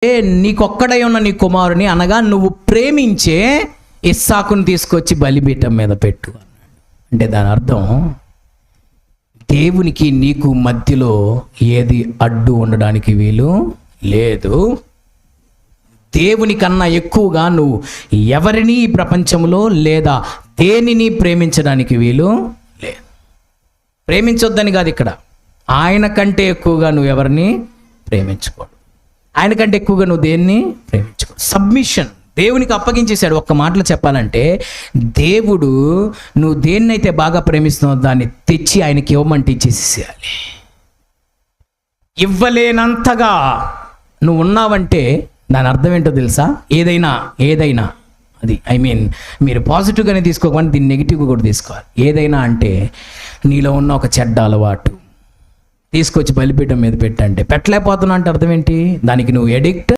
నీకొక్కడై ఉన్న నీ కుమారుని అనగా నువ్వు ప్రేమించే ఇస్సాకుని తీసుకొచ్చి బలిపీఠం మీద పెట్టు. అంటే దాని అర్థం దేవునికి నీకు మధ్యలో ఏది అడ్డు ఉండడానికి వీలు లేదు. దేవుని కన్నా ఎక్కువగా నువ్వు ఎవరిని ఈ ప్రపంచంలో లేదా దేనిని ప్రేమించడానికి వీలు లేదు. ప్రేమించొద్దని కాదు ఇక్కడ, ఆయన కంటే ఎక్కువగా నువ్వు ఎవరిని ప్రేమించుకోడు. ఆయన కంటే ఎక్కువగా నువ్వు దేన్ని ప్రేమించుకోడు. సబ్మిషన్ దేవునికి అప్పగించేశాడు. ఒక్క మాటలో చెప్పాలంటే దేవుడు నువ్వు దేన్నైతే బాగా ప్రేమిస్తున్నావు దాన్ని తెచ్చి ఆయనకి ఇవ్వమంటే ఇచ్చేసేయాలి. ఇవ్వలేనంతగా నువ్వు ఉన్నావంటే దాని అర్థం ఏంటో తెలుసా? ఏదైనా అది మీరు పాజిటివ్గానే తీసుకోకుండా దీన్ని నెగిటివ్గా కూడా తీసుకోవాలి. ఏదైనా అంటే నీలో ఉన్న ఒక చెడ్డ అలవాటు తీసుకొచ్చి బలిపీఠం మీద పెట్టంటే పెట్టలేకపోతున్నా అంటే అర్థం ఏంటి? దానికి నువ్వు ఎడిక్ట్